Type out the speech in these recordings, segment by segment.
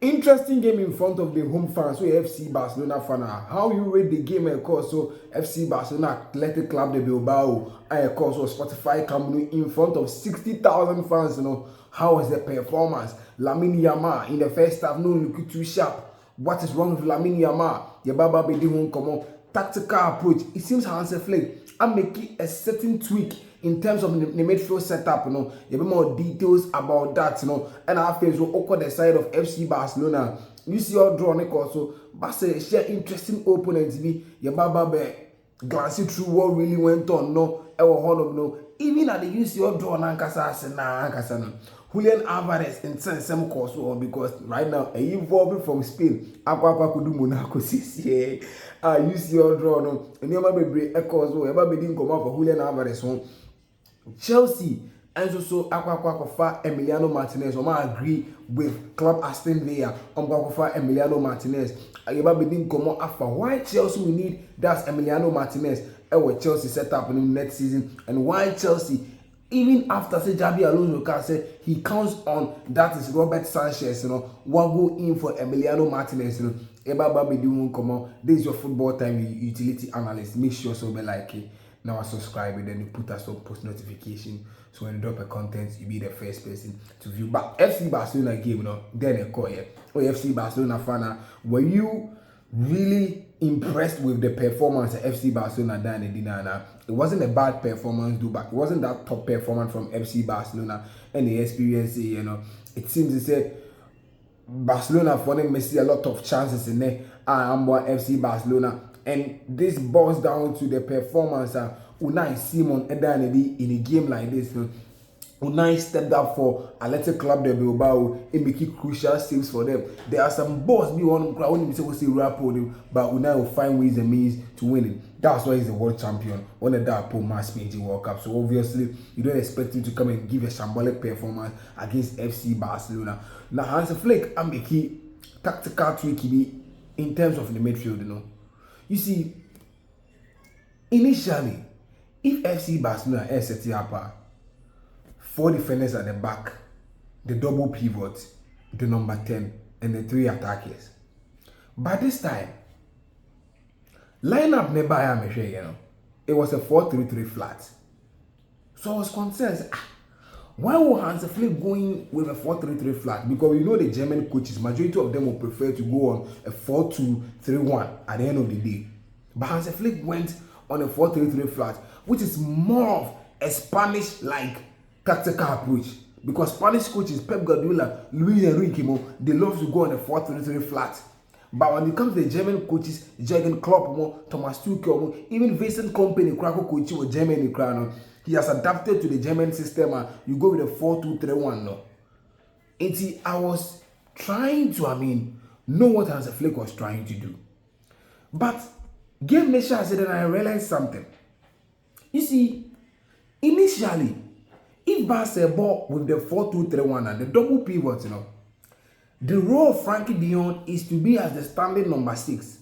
Interesting game in front of the home fans. So FC Barcelona fan. How you rate the game? Of course, so FC Barcelona Athletic Club de Bilbao. And of course, so Spotify company in front of 60,000 fans. How was the performance? Lamine Yamal in the first half, no look too sharp. What is wrong with Lamine Yamal? Yababa Bedi won't come on. Tactical approach. It seems Hansi Flick I'm making a certain tweak in terms of the midfield setup, you have more details about that, and I feel so awkward the side of FC Barcelona. You see all draw also, but say share interesting opponents be your baba glancing through what really went on, even at the UCL draw Nankasa, Julián Álvarez in some course because right now evolving from Spain, Aqua could do Monaco this year. UCL draw no, and you might be echoes or ever be come out for Julián Álvarez home. Chelsea and so Aqua Emiliano Martínez. I agree with Club Aston Villa on Emiliano Martínez. I ever been come out after why Chelsea we need that's Emiliano Martínez. What Chelsea set up in the next season and why Chelsea. Even after say Javi Alonso can say he counts on that is Robert Sanchez, one go in for Emiliano Martinez, Eba be doing come on. This is your football time utility analyst. Make sure so be like it. Now subscribe and then you put us on post notification. So when you drop a content, you be the first person to view. But FC Barcelona game, then a call here. Oh, FC Barcelona fan, were you really impressed with the performance of FC Barcelona done in Dinana? It wasn't a bad performance, but it wasn't that top performance from FC Barcelona and the experience, It seems to say Barcelona for them missed a lot of chances in there. I'm FC Barcelona, and this boils down to the performance. Unai Simon and in a game like this. Unai stepped up for Athletic Club de Bilbao and making crucial saves for them. There are some balls be on ground, say rap on him, but Unai will find ways and means to win it. That's why he's the world champion. One of that poor mass major World Cup. So obviously you don't expect him to come and give a shambolic performance against FC Barcelona. Now Hansi Flick I'm making tactical tricky in terms of the midfield, You see, initially, if FC Barcelona is setting up 4 defenders at the back, the double pivot, the number 10, and the 3 attackers. By this time, lineup never I am it was a 4-3-3 flat. So I was concerned, why would Hansi Flick going with a 4-3-3 flat? Because you know the German coaches, majority of them will prefer to go on a 4-2-3-1 at the end of the day. But Hansi Flick went on a 4-3-3 flat, which is more of a Spanish-like tactical approach, because Spanish coaches Pep Guardiola, Luis Enrique, they love to go on a 4-3-3 flat. But when it comes to the German coaches, Jurgen Klopp, Thomas Tuchel, even Vincent Kompany, Krakow coach with Germany, he has adapted to the German system. You go with a 4-2-3-1 now. And see, I was trying to, know what Hansi Flick was trying to do. But game nature I said, and I realized something. You see, initially, if Barca ball with the 4-2-3-1 and the double pivot, the role of Frankie de Jong is to be as the standing number 6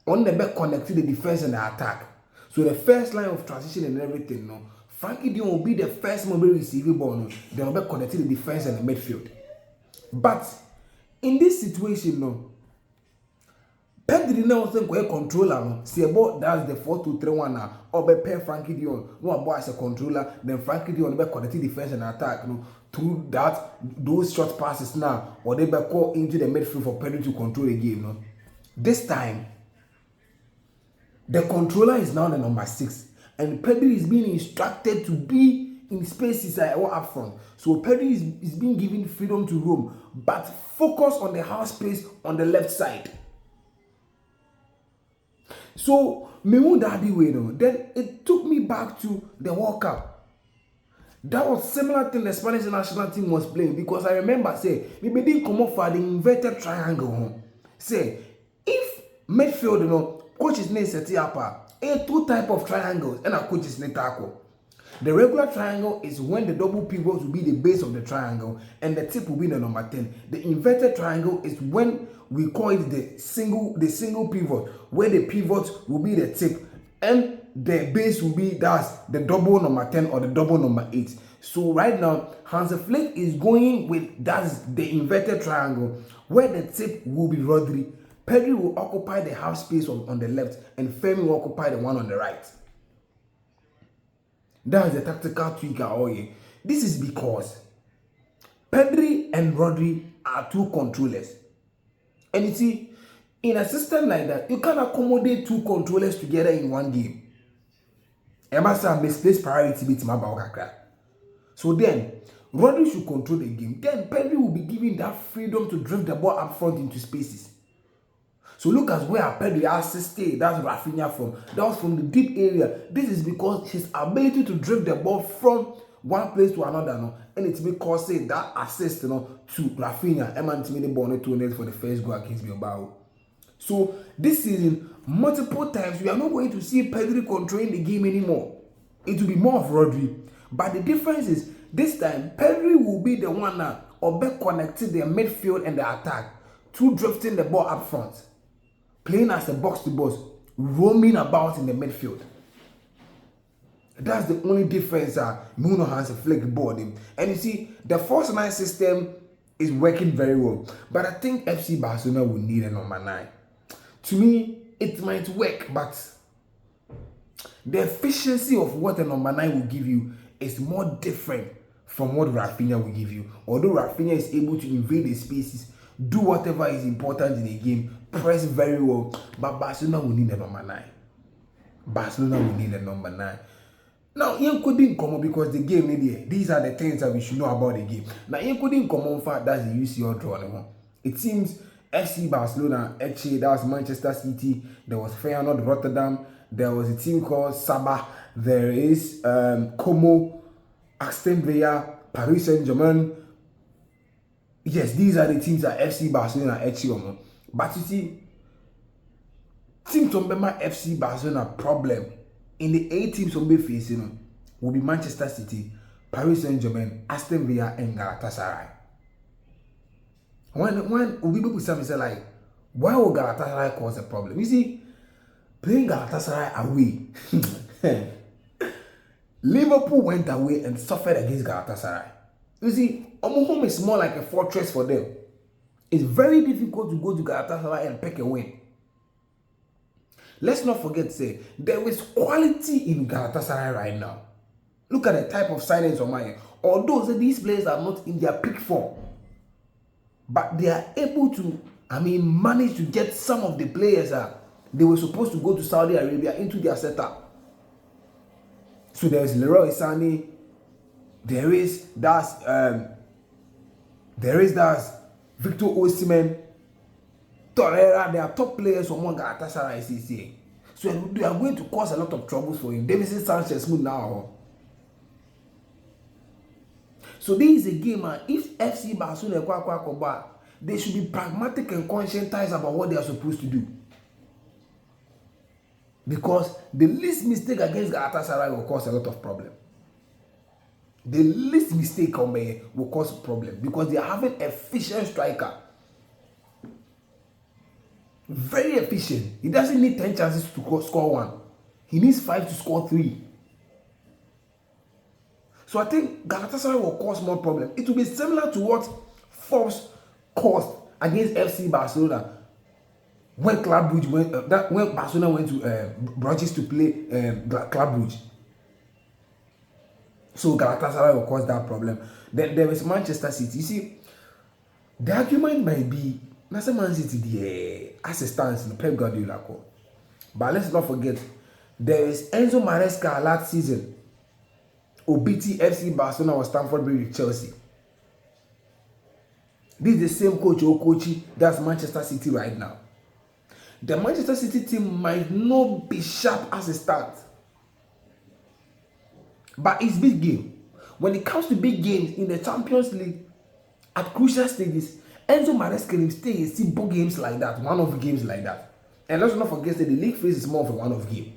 on the back, connecting the defense and the attack. So the first line of transition and everything, Frankie de Jong will be the first mobile receiving ball, then will be connecting the defense and the midfield. But in this situation, Pedri now think we controller, see about that's the 4-2-3-1 now, or be pair Frankie de Jong, no about as a controller, then Frankie de Jong be connecting defense and attack, through that those short passes now, or they be call into the midfield for Pedri to control the game. This time, the controller is now the number 6, and Pedri is being instructed to be in spaces up front. So Pedri is being given freedom to roam, but focus on the half space on the left side. So, me would that be way then it took me back to the World Cup. That was similar thing the Spanish national team was playing, because I remember say we didn't come up for the inverted triangle. Say if midfield, coaches need set up 2 type of triangles and a coaches need tackle. The regular triangle is when the double pivot will be the base of the triangle and the tip will be the number 10. The inverted triangle is when we call it the single pivot, where the pivot will be the tip and the base will be that's the double number 10 or the double number 8. So right now, Hans Flick is going with that's the inverted triangle where the tip will be Rodri. Pedri will occupy the half space on the left, and Femi will occupy the one on the right. That is the tactical tweak. This is because Pedri and Rodri are two controllers. And you see, in a system like that, you can accommodate two controllers together in one game. I must have misplaced priority with Mabao. So then, Rodri should control the game. Then Pedri will be given that freedom to drift the ball up front into spaces. So look at where Pedri assisted. That's Rafinha from. That was from the deep area. This is because his ability to drift the ball from one place to another, no, and it's because that assist, to Rafinha, and made the ball for the first goal against Bilbao. So this season, multiple times we are not going to see Pedri controlling the game anymore. It will be more of Rodri. But the difference is this time Pedri will be the one now or be connected the midfield and the attack, through drifting the ball up front, playing as a box to box, roaming about in the midfield. That's the only difference. Nuno has a flick board him. And you see, the first 9 system is working very well. But I think FC Barcelona will need a number 9. To me, it might work, but the efficiency of what a number 9 will give you is more different from what Rafinha will give you. Although Rafinha is able to invade the spaces, do whatever is important in a game, press very well, but Barcelona will need a number 9. Barcelona will need a number 9. Now, you couldn't come on because the game is these are the things that we should know about the game. Now, you couldn't come on for that's the UCL draw. It seems FC Barcelona, actually, that was Manchester City, there was Feyenoord Rotterdam, there was a team called Sabah, there is Como, Aston Villa, Paris Saint-Germain. Yes, these are the teams that FC Barcelona actually. But you see, team to remember FC Barcelona problem in the 8 teams will be facing will be Manchester City, Paris Saint-Germain, Aston Villa, and Galatasaray. When people say like, why would Galatasaray cause a problem? You see, playing Galatasaray away, Liverpool went away and suffered against Galatasaray. You see, home is more like a fortress for them. It's very difficult to go to Galatasaray and pick a win. Let's not forget to say, there is quality in Galatasaray right now. Look at the type of signings on my end. Although these players are not in their peak form, but they are able to, manage to get some of the players they were supposed to go to Saudi Arabia into their setup. So there is Leroy Sané, there is Victor Osimhen, Torreira. They are top players among Galatasaray CCA. So they are going to cause a lot of troubles for him. Davinson Sanchez now. So this is a game, if FC Barcelona they should be pragmatic and conscientized about what they are supposed to do. Because the least mistake against Galatasaray will cause a lot of problem. The least mistake will cause a problem because they are having efficient striker. Very efficient. He doesn't need 10 chances to score 1. He needs 5 to score 3. So I think Galatasaray will cause more problem. It will be similar to what Forbes caused against FC Barcelona when Club Brugge when Barcelona went to Bruges to play Club Brugge. So Galatasaray will cause that problem. Then there is Manchester City. You see, the argument might be that's Man City the assistance in Pep Guardiola. But let's not forget, there is Enzo Maresca last season. OBT FC Barcelona was Stamford Bridge with Chelsea. This is the same coach Okochi that's Manchester City right now. The Manchester City team might not be sharp as a start, but it's big game. When it comes to big games in the Champions League, at crucial stages, Enzo Maresca can stay and see big games like that, one-off games like that. And let's not forget that the league phase is more of a one-off game.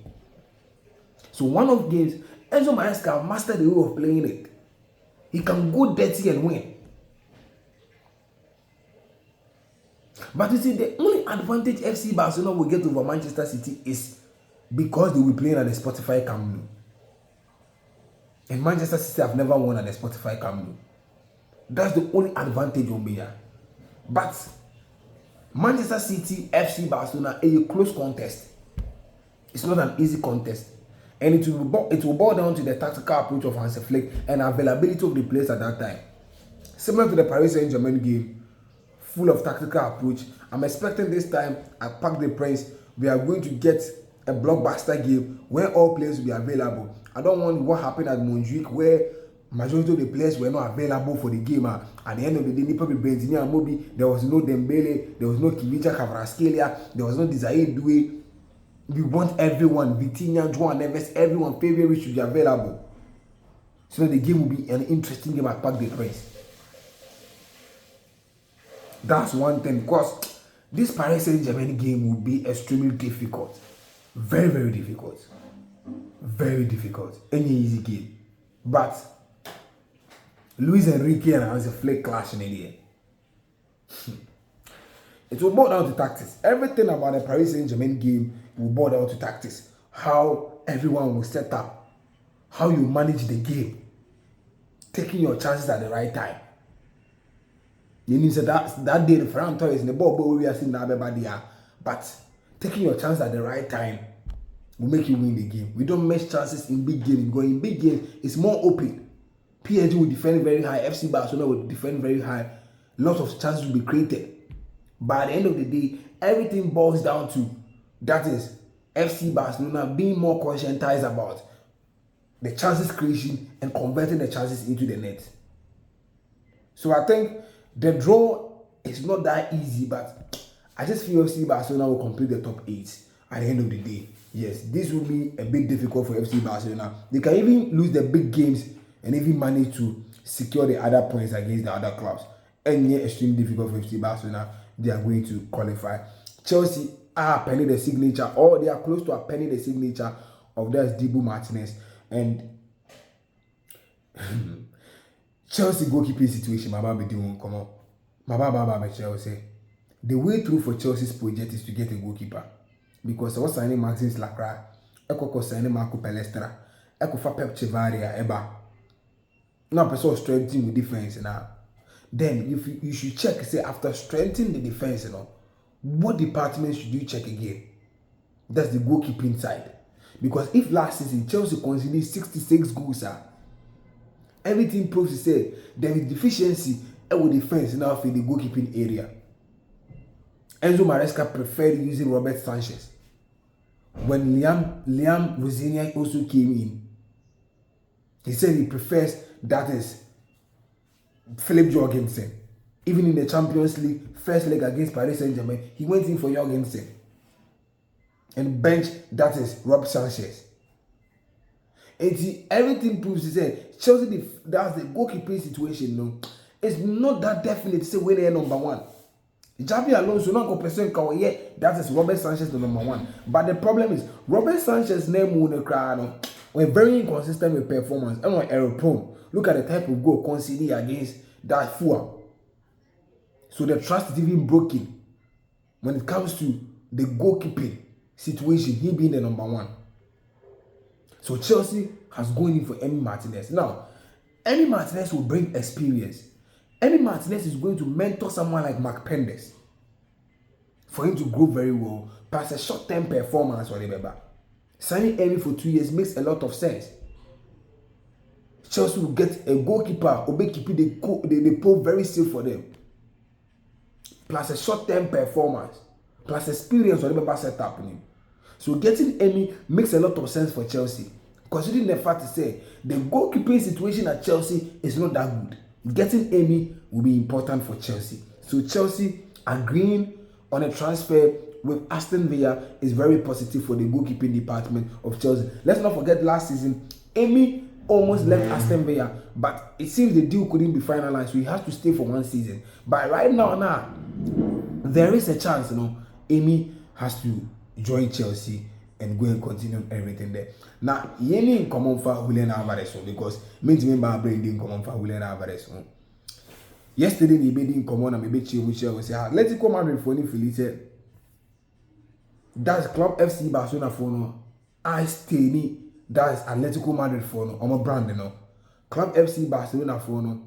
So one-off games, Enzo Maresca mastered the way of playing it. He can go dirty and win. But you see, the only advantage FC Barcelona will get over Manchester City is because they will be playing at the Spotify Camp Nou. And Manchester City have never won at the Spotify Camp Nou. That's the only advantage on here. But Manchester City, FC Barcelona, a close contest. It's not an easy contest. And it will boil down to the tactical approach of Hansi Flick and availability of the players at that time. Similar to the Paris Saint-Germain game, full of tactical approach, I'm expecting this time at Parc des Princes, we are going to get a blockbuster game where all players will be available. I don't want what happened at Montjuic where majority of the players were not available for the game. At the end of the day, probably Benzema and Mobi, there was no Dembele, there was no Kivicha Kvaratskhelia, there was no Desire Doué. We want everyone, Vitinha, João Neves, everyone, favorite should be available. So that the game will be an interesting game at Parc des Princes. That's one thing, because this Paris Saint-Germain game will be extremely difficult. Very, very difficult. Very difficult. Any easy game. But Luis Enrique and Hansi Flick clash in the end. It will boil down to tactics. Everything about the Paris Saint-Germain game will boil down to tactics. How everyone will set up. How you manage the game. Taking your chances at the right time. You need to say that day the Ferran Torres in the ball we are seeing that but taking your chance at the right time will make you win the game. We don't miss chances in big games. Because in big games, it's more open. PSG will defend very high. FC Barcelona will defend very high. Lots of chances will be created. But at the end of the day, everything boils down to that is FC Barcelona being more conscientized about the chances creation and converting the chances into the net. So I think the draw is not that easy, but I just feel FC Barcelona will complete the top 8 at the end of the day. Yes, this will be a bit difficult for FC Barcelona. They can even lose the big games and even manage to secure the other points against the other clubs. And yet, extremely difficult for FC Barcelona. They are going to qualify. Chelsea are penning the signature, or they are close to penning the signature of that Dibu Martínez. And Chelsea goalkeeping situation, my be doing come on. My Chelsea. The way through for Chelsea's project is to get a goalkeeper. Because I was signing Maxence Lacroix, I was signing Marco Palestra, I was Pep Chevaria, Eba. Now, person strengthening the defense now. Then you should check, say, after strengthening the defense, what department should you check again? That's the goalkeeping side. Because if last season Chelsea conceded 66 goals, everything proves to say there is deficiency with defense now for the goalkeeping area. Enzo Maresca preferred using Robert Sanchez. When Liam Rosenior also came in, he said he prefers that is Philip Jorgensen. Even in the Champions League first leg against Paris Saint-Germain, he went in for Jorgensen and bench that is Rob Sanchez. And everything proves to say Chelsea, that's the goalkeeping situation. No, it's not that definite to say when they're number one. Javi Alonso not go percent that is Robert Sanchez the number one. But the problem is Robert Sanchez name won crowd. We're very inconsistent with performance and we're error prone. Look at the type of goal conceded against that Fulham. So the trust is even broken when it comes to the goalkeeping situation, he being the number one. So Chelsea has gone in for Emi Martinez. Now, Emi Martinez will bring experience. Emi Martinez is going to mentor someone like Mark Pendes for him to grow very well, plus a short-term performance or whatever. Signing Emi for 2 years makes a lot of sense. Chelsea will get a goalkeeper, they pull very safe for them. Plus a short-term performance, plus experience or whatever set happening. So getting Emi makes a lot of sense for Chelsea. Considering the fact to say the goalkeeping situation at Chelsea is not that good. Getting Emi will be important for Chelsea. So Chelsea agreeing on a transfer with Aston Villa is very positive for the goalkeeping department of Chelsea. Let's not forget last season, Emi almost left Aston Villa, but it seems the deal couldn't be finalized, so he has to stay for one season. But right now, there is a chance, Emi has to join Chelsea and go and continue everything there. Now, Yeni in common for Julián Álvarez because means member brain in common for Julián Álvarez. Yesterday, the baby in common and maybe chill with Chelsea. Let's go Madrid for Felice. That's Club FC Barcelona for no. I stay That's Atletico Madrid for no, omo brand no. Club FC Barcelona for no,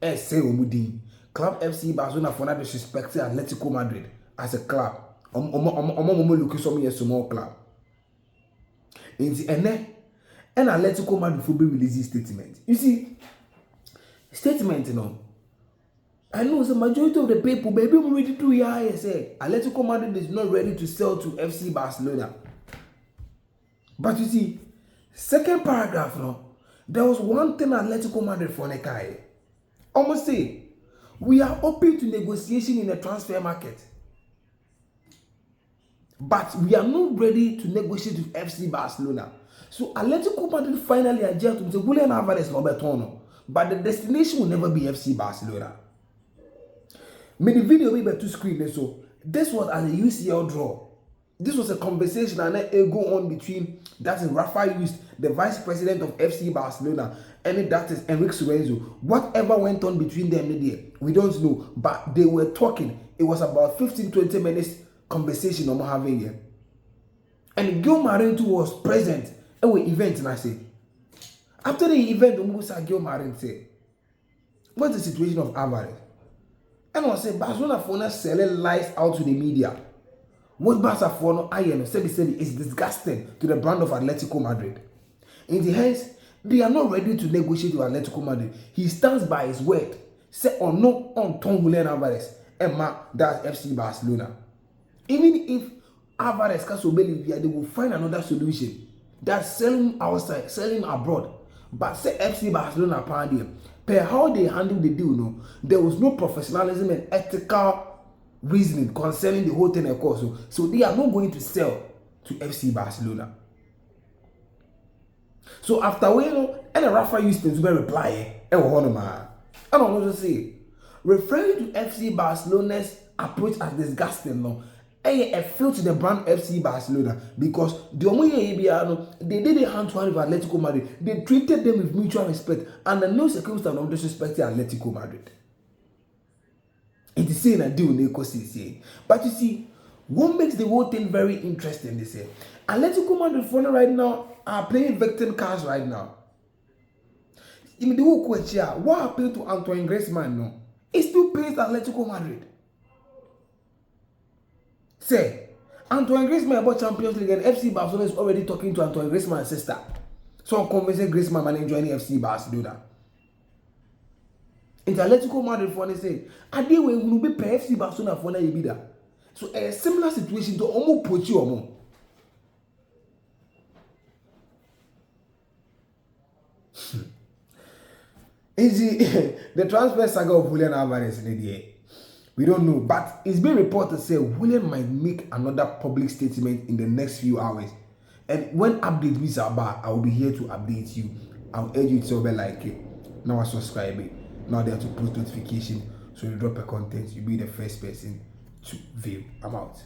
say omudin. Club FC Barcelona for not disrespecting Atletico Madrid as a club. Omo look so me a small club. And Atletico Madrid for be release statement. You see, statement, you know. I know the majority of the people, maybe we ready to hear say Atletico Madrid is not ready to sell to FC Barcelona. But you see, second paragraph now, there was one thing Atletico Madrid for Nekai. Almost say, we are open to negotiation in the transfer market. But we are not ready to negotiate with FC Barcelona. So Atletico Madrid finally adjusted to Julián Álvarez Roberto, but the destination will never be FC Barcelona. Made the video be to screen so this was as a UCL draw. This was a conversation and a go on between that is Rafa Just, the vice president of FC Barcelona, and that is Enrique Suenzo. Whatever went on between them, we don't know, but they were talking. It was about 15-20 minutes conversation I'm having here. And Gil Marin too was present at the event, and I say, after the event, Musa Gil Marin say, what's the situation of Álvarez? And I say, Barcelona for not selling lies out to the media. What Barca for no iron is disgusting to the brand of Atletico Madrid. In the hands, they are not ready to negotiate with Atletico Madrid. He stands by his word. Say or no on Tom Julián Álvarez and that's FC Barcelona. Even if Álvarez can so they will find another solution. That's selling outside, selling abroad. But say FC Barcelona pound per how they handle the deal, no, there was no professionalism and ethical reasoning concerning the whole thing, of course. So they are not going to sell to FC Barcelona. So after we and Rafa Just to reply, and I don't want to say, referring to FC Barcelona's approach as disgusting, no, a feel to the brand FC Barcelona because the they did a hand to hand with Atletico Madrid. They treated them with mutual respect and no circumstance of disrespecting Atletico Madrid. It is saying a deal in. But you see, what makes the whole thing very interesting, they say, Atletico Madrid for right now are playing victim cards right now. In the whole question, what happened to Antoine Griezmann? No, he still plays Atletico Madrid. Say, Antoine Griezmann about Champions League and FC Barcelona is already talking to Antoine Griezmann's sister. So I'm convincing Griezmann man joining FC Barcelona. In Atletico Madrid for say, I did we will be pay FC Barcelona for na ibida. So a similar situation to Omo Pochi Omo. The transfer saga of Julián Álvarez in the day. We don't know, but it's been reported to say Julián might make another public statement in the next few hours. And when updates is about, I will be here to update you. I'll urge you to like it. Now subscribe it. Now there to post notification, so you drop a content, you'll be the first person to view. I'm out.